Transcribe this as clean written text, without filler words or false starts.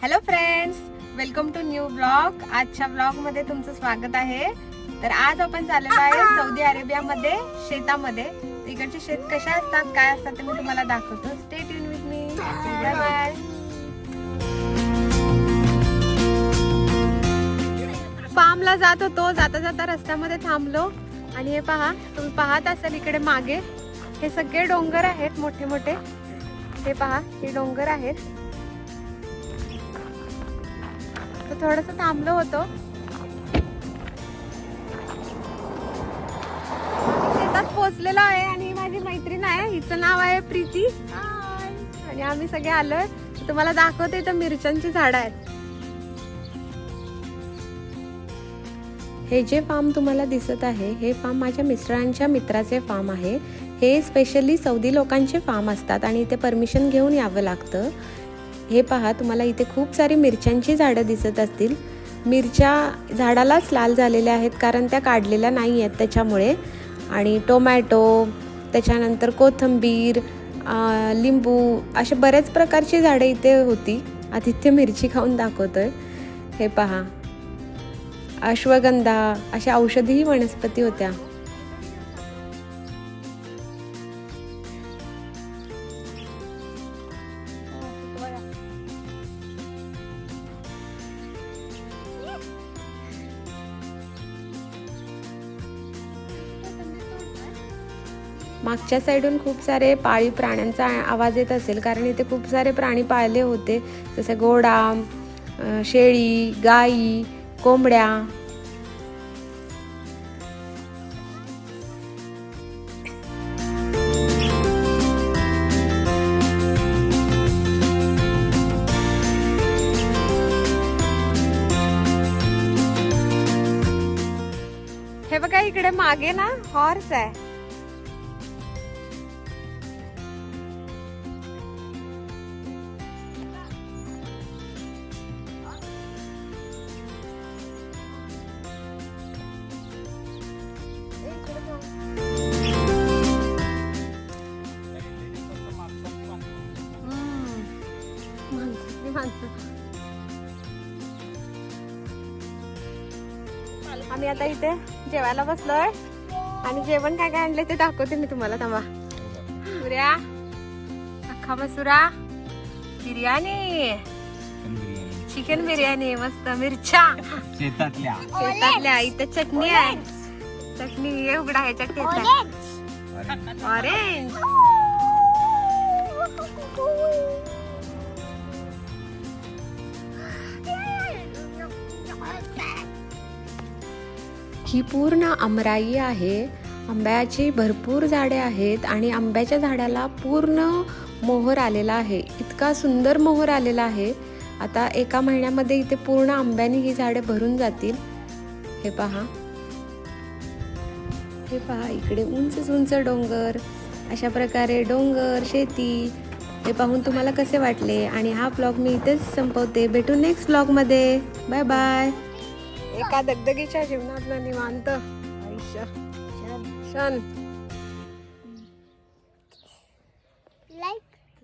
Hello friends, welcome to new blog. आजच्या blog मध्ये तुमचं स्वागत आहे. तर आज आपण चाललेलो आहे सौदी अरेबियामध्ये शेतामध्ये. इकडचे शेत कशा असतात, काय असतात ते मी तुम्हाला दाखवतो. Stay tune with me. Bye bye. फार्मला जात होतो. जाता जाता रस्त्यामध्ये थांबलो आणि हे पहा, तुम्ही पाहत असाल इकडे मागे हे सगळे डोंगर आहेत मोठे मोठे. हे पहा, हे डोंगर आहेत. तर थोडस थांबलो होतो. शेतात पोहोचलेलो आहे आणि माझी मैत्रीण आहे, हिचं नाव आहे प्रीती. आणि आम्ही सगळे आलोय. तुम्हाला दाखवते, इथं मिरच्यांची झाडं आहेत. हे जे फार्म तुम्हाला दिसत आहे, हे फार्म माझ्या मिस्टरांच्या मित्राचे फार्म आहे. हे स्पेशली सौदी लोकांचे फार्म असतात आणि इथे परमिशन घेऊन यावं लागतं. हे पहा, तुम्हाला इथे खूप सारी मिरच्यांची झाडं दिसत असतील. मिरच्या झाडालाच लाल झालेल्या आहेत कारण त्या काढलेल्या नाही आहेत त्याच्यामुळे. आणि टोमॅटो, त्याच्यानंतर कोथिंबीर, लिंबू, असे बरेच प्रकारची झाडं इथे होती. आदित्य मिरची खाऊन दाखवतोय. हे पहा, अश्वगंधा, अशा औषधी वनस्पती होत्या. मागच्या साईडून खूप सारे पाळीव प्राण्यांचा आवाज येत असेल कारण इथे खूप सारे प्राणी पाळले होते, जसे घोडा, शेळी, गाई, कोंबड्या. हे बघा, इकडे मागे ना हॉर्स आहे. आम्ही आता इथे जेवायला बसलोय आणि जेवण काय काय आणले ते दाखवते मी तुम्हाला. थांबा. सूर्या, अख्खा मसुरा, बिर्याणी, चिकन बिर्याणी, मस्त मिरच्या शेतातल्या. इथे चटणी आहे. चटणी हे उघडा, ह्याच्यात ऑरेंज. ही पूर्ण आमराई आहे. आंब्याची भरपूर झाडे आहेत आणि आंब्याच्या झाडाला पूर्ण मोहर आलेला आहे. इतका सुंदर मोहर आलेला आहे. आता एका महिन्यामध्ये इथे पूर्ण आंब्याने ही झाडे भरून जातील. हे पहा, हे पहा, इकडे उंच उंच डोंगर, अशा प्रकारे डोंगर, शेती. हे पाहून तुम्हाला कसे वाटले? आणि हा ब्लॉग मी इथेच संपवते. भेटू नेक्स्ट ब्लॉगमध्ये. Bye bye. एका दगदगीच्या जीवनातलं निवांत आयुष्य. छान.